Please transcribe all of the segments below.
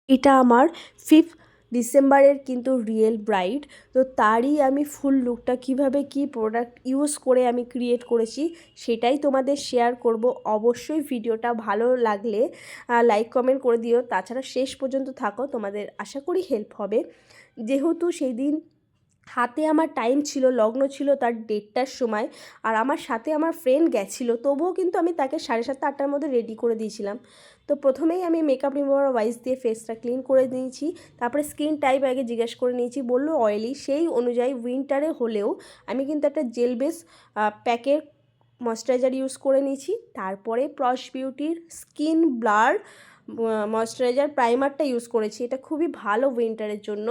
এটা আমার 5th ডিসেম্বরের কিন্তু রিয়েল ব্রাইড। তো তারই আমি ফুল লুকটা কিভাবে কি প্রোডাক্ট ইউজ করে আমি ক্রিয়েট করেছি সেটাই তোমাদের শেয়ার করব। অবশ্যই ভিডিওটা ভালো লাগলে লাইক কমেন্ট করে দিও, তাছাড়া শেষ পর্যন্ত থাকো, তোমাদের আশা করি হেল্প হবে। যেহেতু সেই দিন হাতে আমার টাইম ছিল, লগ্ন ছিল তার 1:30টার সময়, আর আমার সাথে আমার ফ্রেন্ড গেছিলো, তবুও কিন্তু আমি তাকে 7:30-8টার মধ্যে রেডি করে দিয়েছিলাম। তো প্রথমেই আমি মেকআপ রিমুভার ওয়াইস দিয়ে ফেসটা ক্লিন করে নিয়েছি, তারপরে স্কিন টাইপ আগে জিজ্ঞেস করে নিয়েছি, বললো অয়েলি। সেই অনুযায়ী উইন্টারে হলেও আমি কিন্তু একটা জেল বেস প্যাকের ময়শ্চারাইজার ইউজ করে নিয়েছি। তারপরে প্রস বিউটির স্কিন ব্লার ময়শ্চারাইজার প্রাইমারটা ইউজ করেছি, এটা খুবই ভালো উইন্টারের জন্য।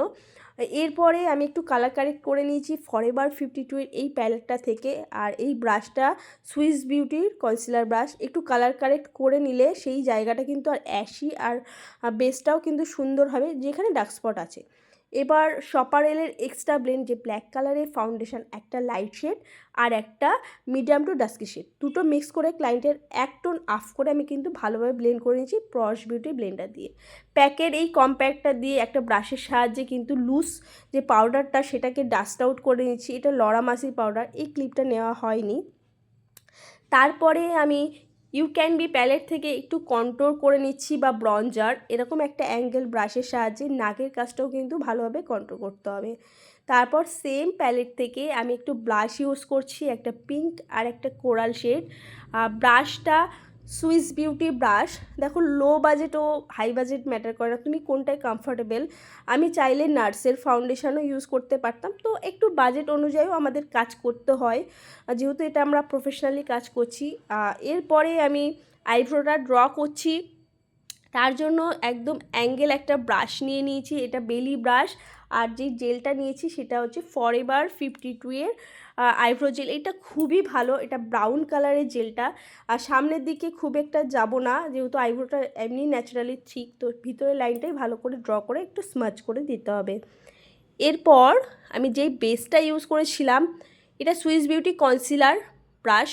এরপরে আমি একটু কালার কারেক্ট করে নিয়েছি ফরএভার 52 এর এই প্যালেটটা থেকে। আর এই ব্রাশটা সুইস বিউটির কনসিলার ব্রাশ, একটু কালার কারেক্ট করে নিলে সেই জায়গাটা কিন্তু আর অ্যাশি আর বেসটাও কিন্তু সুন্দর হবে যেখানে ডার্ক স্পট আছে। এবার শপারেলের এক্সট্রা ব্লেন্ড, যে ব্ল্যাক কালারের ফাউন্ডেশন, একটা লাইট শেড আর একটা মিডিয়াম টু ডাস্কি শেড, দুটো মিক্স করে ক্লায়েন্টের এক টোন আফ করে আমি কিন্তু ভালোভাবে ব্লেন্ড করে নিয়েছি প্রস বিউটি ব্লেন্ডার দিয়ে। প্যাকের এই কম্প্যাক্টটা দিয়ে একটা ব্রাশের সাহায্যে কিন্তু লুজ যে পাউডারটা সেটাকে ডাস্ট আউট করে নিচ্ছি। এটা লরা মাসির পাউডার, এই ক্লিপটা নেওয়া হয়নি। তারপরে আমি ইউ ক্যান বি প্যালেট থেকে একটু কন্ট্রোল করে নিচ্ছি বা ব্রঞ্জার, এরকম একটা অ্যাঙ্গেল ব্রাশের সাহায্যে নাকের কাজটাও কিন্তু ভালোভাবে কন্ট্রোল করতে হবে। তারপর সেম প্যালেট থেকে আমি একটু ব্লাশ ইউজ করছি, একটা পিঙ্ক আর একটা কোরাল শেড। ব্রাশটা সুইস বিউটি ব্রাশ। দেখো, লো বাজেট ও হাই বাজেট ম্যাটার করে না, তুমি কোনটায় কমফোর্টেবল। আমি চাইলে নার্সের ফাউন্ডেশনও ইউজ করতে পারতাম, তো একটু বাজেট অনুযায়ীও আমাদের কাজ করতে হয়, যেহেতু এটা আমরা প্রফেশনালি কাজ করছি। এরপরে আমি আইব্রোটা ড্র করছি, তার জন্য একদম অ্যাঙ্গেল একটা ব্রাশ নিয়ে নিয়েছি, এটা বেলি ব্রাশ। আর যে জেলটা নিয়েছি সেটা হচ্ছে ফরএভার 52 এর আইব্রো জেল। এটা খুবই ভালো, এটা ব্রাউন কালারের জেলটা। আর সামনের দিকে খুব একটা যাব না, যেহেতু আইব্রোটা এমনি ন্যাচারালি ঠিক, তো ভিতরের লাইনটাই ভালো করে ড্র করে একটু স্মাচ করে দিতে হবে। এরপর আমি যেই বেসটা ইউজ করেছিলাম, এটা সুইস বিউটি কনসিলার ব্রাশ,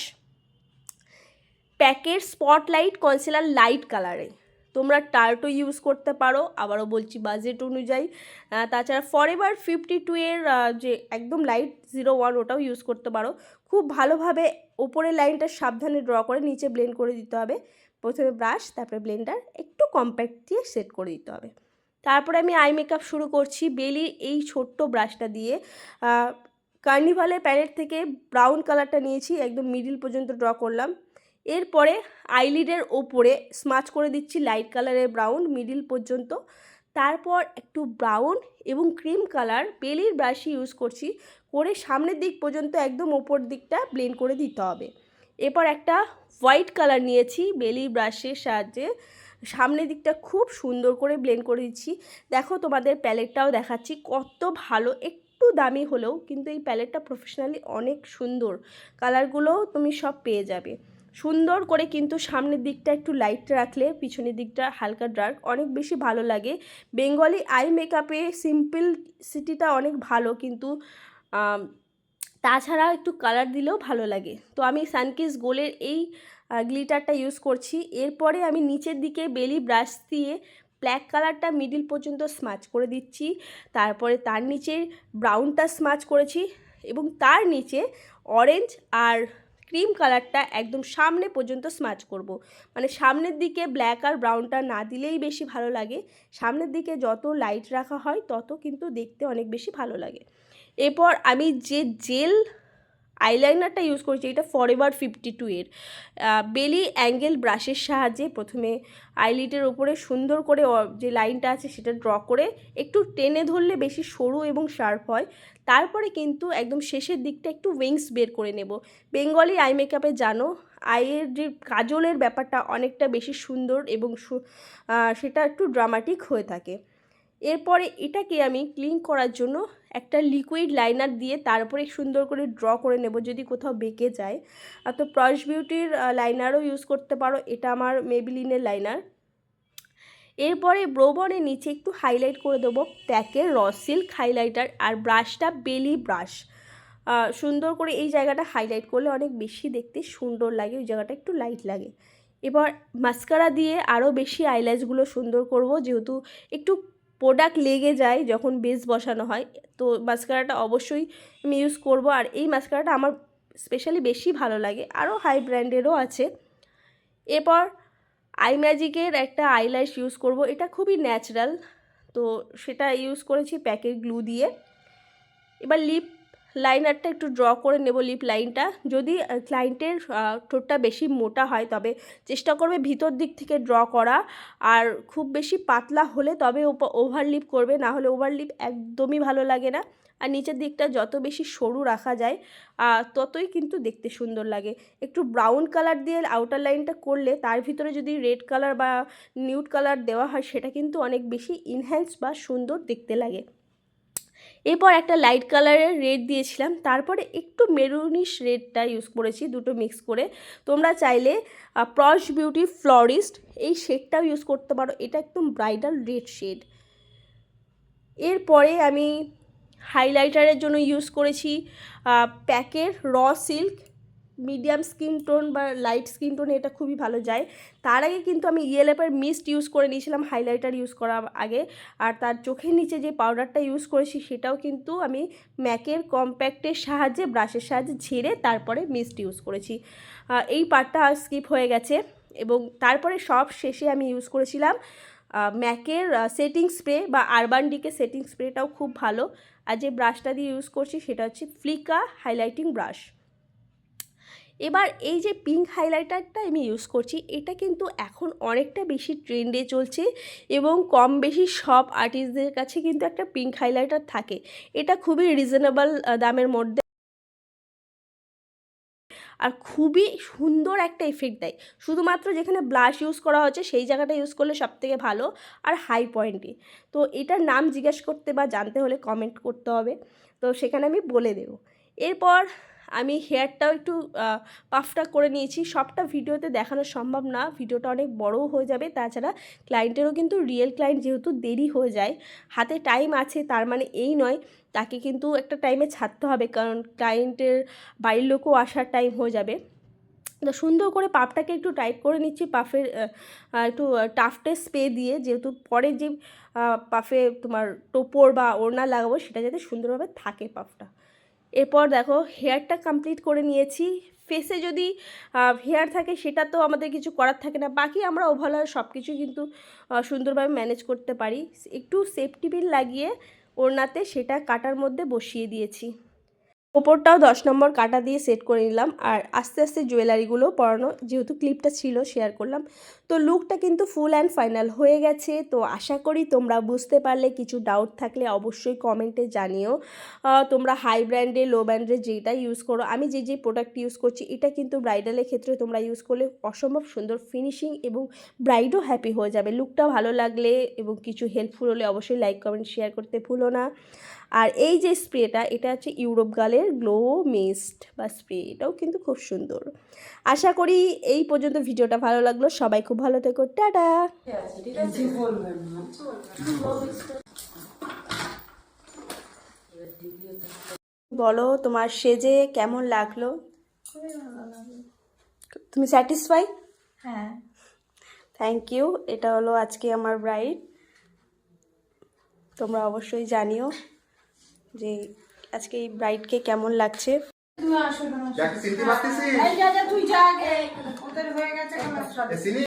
প্যাকের স্পটলাইট কনসিলার লাইট কালারে। তোমরা টার্টও ইউজ করতে পারো, আবারও বলছি বাজেট অনুযায়ী। তাছাড়া ফরএভার 52 এর যে একদম লাইট 01 ওটাও ইউজ করতে পারো। খুব ভালোভাবে ওপরের লাইনটা সাবধানে ড্র করে নিচে ব্লেন্ড করে দিতে হবে। প্রথমে ব্রাশ, তারপরে ব্লেন্ডার একটু কম্প্যাক্ট দিয়ে সেট করে দিতে হবে। তারপরে আমি আই মেকআপ শুরু করছি বেলির এই ছোট্ট ব্রাশটা দিয়ে। কার্নিভালের প্যালেট থেকে ব্রাউন কালারটা নিয়েছি, একদম মিডিল পর্যন্ত ড্র করলাম। এরপরে আইলিডের ওপরে স্মাচ করে দিচ্ছি লাইট কালারের ব্রাউন মিডিল পর্যন্ত। তারপর একটু ব্রাউন এবং ক্রিম কালার বেলির ব্রাশই ইউজ করছি, করে সামনের দিক পর্যন্ত একদম ওপর দিকটা ব্লেন্ড করে দিতে হবে। এরপর একটা হোয়াইট কালার নিয়েছি বেলির ব্রাশের সাহায্যে, সামনের দিকটা খুব সুন্দর করে ব্লেন্ড করে দিচ্ছি। দেখো, তোমাদের প্যালেটটাও দেখাচ্ছি কত ভালো, একটু দামি হলেও কিন্তু এই প্যালেটটা প্রফেশনালি অনেক সুন্দর, কালারগুলোও তুমি সব পেয়ে যাবে সুন্দর করে। কিন্তু সামনের দিকটা একটু লাইট রাখলে পিছনের দিকটা হালকা ডার্ক, অনেক বেশি ভালো লাগে। বেঙ্গলি আই মেকআপে সিম্পলসিটিটা অনেক ভালো, কিন্তু তাছাড়া একটু কালার দিলেও ভালো লাগে। তো আমি সানকিস গোলের এই গ্লিটারটা ইউজ করছি। এরপরে আমি নিচের দিকে বেলি ব্রাশ দিয়ে ব্ল্যাক কালারটা মিডিল পর্যন্ত স্মাচ করে দিচ্ছি, তারপরে তার নিচে ব্রাউনটা স্মাচ করেছি এবং তার নিচে অরেঞ্জ আর ক্রিম কালারটা একদম সামনে পর্যন্ত স্মাচ করব। মানে সামনের দিকে ব্ল্যাক আর ব্রাউনটা না দিলেই বেশি ভালো লাগে, সামনের দিকে যত লাইট রাখা হয় তত কিন্তু দেখতে অনেক বেশি ভালো লাগে। এরপর আমি যে জেল আইলাইনারটা ইউজ করেছি, এটা ফরএভার 52 এর বেলি অ্যাঙ্গেল ব্রাশের সাহায্যে প্রথমে আইলিডের ওপরে সুন্দর করে যে লাইনটা আছে সেটা ড্র করে একটু টেনে ধরলে বেশি সরু এবং শার্প হয়। তারপরে কিন্তু একদম শেষের দিকটা একটু উইংস বের করে নেব। বেঙ্গলি আই মেকআপে জানো আইয়ের যে কাজলের ব্যাপারটা অনেকটা বেশি সুন্দর এবং সেটা একটু ড্রামাটিক হয়ে থাকে। এরপরে এটাকে আমি ক্লিন করার জন্য একটা লিকুইড লাইনার দিয়ে তার উপরে সুন্দর করে ড্র করে নেব যদি কোথাও বেঁকে যায়। তো প্রস বিউটির লাইনারও ইউজ করতে পারো, এটা আমার মেবিলিনের লাইনার। এরপরে ব্রোবনের নিচে একটু হাইলাইট করে দেবো প্যাকের র সিল্ক হাইলাইটার, আর ব্রাশটা বেলি ব্রাশ। সুন্দর করে এই জায়গাটা হাইলাইট করলে অনেক বেশি দেখতে সুন্দর লাগে, ওই জায়গাটা একটু লাইট লাগে। এবার মাস্কারা দিয়ে আরও বেশি আইল্যাশগুলো সুন্দর করব, যেহেতু একটু প্রোডাক্ট লেগে যায় যখন বেস বসানো হয়, তো মাস্কারাটা অবশ্যই আমি ইউজ করব। আর এই মাস্কারাটা আমার স্পেশালি বেশি ভালো লাগে, আরও হাই ব্র্যান্ডেরও আছে। এরপর আই ম্যাজিকের একটা আইল্যাশ ইউজ করব, এটা খুবই ন্যাচারাল, তো সেটা ইউজ করেছি প্যাকের গ্লু দিয়ে। এবার লিপ লাইনারটা একটু ড্র করে নেব, লিপ লাইনটা। যদি ক্লায়েন্টের ঠোঁটটা বেশি মোটা হয় তবে চেষ্টা করবে ভিতর দিক থেকে ড্র করা, আর খুব বেশি পাতলা হলে তবে ওভার লিপ করবে, না হলে ওভার লিপ একদমই ভালো লাগে না। আর নিচের দিকটা যত বেশি সরু রাখা যায় ততই কিন্তু দেখতে সুন্দর লাগে। একটু ব্রাউন কালার দিয়ে আউটার লাইনটা করলে তার ভিতরে যদি রেড কালার বা নিউড কালার দেওয়া হয় সেটা কিন্তু অনেক বেশি ইনহ্যান্স বা সুন্দর দেখতে লাগে। এরপর একটা লাইট কালারের রেড দিয়েছিলাম, তারপরে একটু মেরুনিশ রেডটা ইউজ করেছি, দুটো মিক্স করে। তোমরা চাইলে প্রশ বিউটি ফ্লোরিস্ট এই শেডটাও ইউজ করতে পারো, এটা একদম ব্রাইডাল রেড শেড। এরপরে আমি হাইলাইটারের জন্য ইউজ করেছি প্যাকের র সিল্ক, মিডিয়াম স্কিন টোন বা লাইট স্কিন টোনে এটা খুবই ভালো যায়। তার আগে কিন্তু আমি ইএলএফের মিস্ট ইউজ করে নিয়েছিলাম হাইলাইটার ইউজ করার আগে, আর তার চোখের নিচে যে পাউডারটা ইউজ করেছি সেটাও কিন্তু আমি ম্যাকের কম্প্যাক্টের সাহায্যে ব্রাশের সাহায্যে ঝেড়ে তারপরে মিস্ট ইউজ করেছি। এই পার্টটা স্কিপ হয়ে গেছে। এবং তারপরে সব শেষে আমি ইউজ করেছিলাম ম্যাকের সেটিং স্প্রে বা আরবান ডিকে সেটিং স্প্রেটাও খুব ভালো। আর যে ব্রাশটা দিয়ে ইউজ করছি সেটা হচ্ছে ফ্লিকা হাইলাইটিং ব্রাশ। এবার এই যে পিঙ্ক হাইলাইটারটা আমি ইউজ করছি, এটা কিন্তু এখন অনেকটা বেশি ট্রেন্ডে চলছে এবং কম বেশি সব আর্টিস্টদের কাছে কিন্তু একটা পিঙ্ক হাইলাইটার থাকে। এটা খুবই রিজনেবল দামের মধ্যে আর খুবই সুন্দর একটা এফেক্ট দেয়। শুধুমাত্র যেখানে ব্লাশ ইউজ করা হচ্ছে সেই জায়গাটা ইউজ করলে সবথেকে ভালো আর হাই পয়েন্টে। তো এটার নাম জিজ্ঞেস করতে বা জানতে হলে কমেন্ট করতে হবে, তো সেখানে আমি বলে দেব। এরপর আমি হেয়ারটাও একটু পাফটা করে নিয়েছি। সবটা ভিডিওতে দেখানো সম্ভব না, ভিডিওটা অনেক বড়ও হয়ে যাবে। তাছাড়া ক্লায়েন্টেরও কিন্তু রিয়েল ক্লায়েন্ট যেহেতু দেরি হয়ে যায়, হাতে টাইম আছে তার মানে এই নয় তাকে কিন্তু একটা টাইমে ছাড়তে হবে, কারণ ক্লায়েন্টের বাড়ির লোকও আসার টাইম হয়ে যাবে। তো সুন্দর করে পাফটাকে একটু টাইট করে নিচ্ছি, পাফের একটু টাফটেস্ট স্প্রে দিয়ে, যেহেতু পরে যে পাফে তোমার টোপর বা ওড়না লাগাবো সেটা যাতে সুন্দরভাবে থাকে পাফটা। এরপর দেখো হেয়ারটা কমপ্লিট করে নিয়েছি। ফেসে যদি হেয়ার থাকে সেটা তো আমাদের কিছু করার থাকে না, বাকি আমরা ওভারঅল সব কিছু কিন্তু সুন্দরভাবে ম্যানেজ করতে পারি। একটু সেফটি পিন লাগিয়ে ওড়নাতে সেটা কাটার মধ্যে বসিয়ে দিয়েছি। ওপরটাও 10 নম্বর কাটা দিয়ে সেট করে নিলাম, আর আস্তে আস্তে জুয়েলারিগুলো পরানো, যেহেতু ক্লিপটা ছিল শেয়ার করলাম। তো লুকটা কিন্তু ফুল অ্যান্ড ফাইনাল হয়ে গেছে। তো আশা করি তোমরা বুঝতে পারলে, কিছু ডাউট থাকলে অবশ্যই কমেন্টে জানিও। তোমরা হাই ব্র্যান্ডে লো ব্র্যান্ডে যেটা ইউজ করো, আমি যে প্রোডাক্ট ইউজ করছি এটা কিন্তু ব্রাইডালের ক্ষেত্রে তোমরা ইউজ করলে অসম্ভব সুন্দর ফিনিশিং এবং ব্রাইডও হ্যাপি হয়ে যাবে। লুকটা ভালো লাগলে এবং কিছু হেল্পফুল হলে অবশ্যই লাইক কমেন্ট শেয়ার করতে ভুলো না। আর এই যে স্প্রেটা, এটা হচ্ছে ইউরোপ গার্লের গ্লো মিস্ট বা স্প্রে, এটাও কিন্তু খুব সুন্দর। আশা করি এই পর্যন্ত ভিডিওটা ভালো লাগলো। সবাই খুব ভালো থেকো, টাটা। বলো তোমার সেজে কেমন লাগলো? তুমি স্যাটিসফাই? হ্যাঁ। Thank you. এটা হলো আজকে আমার ব্রাইড। তোমরা অবশ্যই জানিও যে আজকে এই ব্রাইডকে কেমন লাগছে। তুই আসো না, তুই যা, ওদের হয়ে গেছে।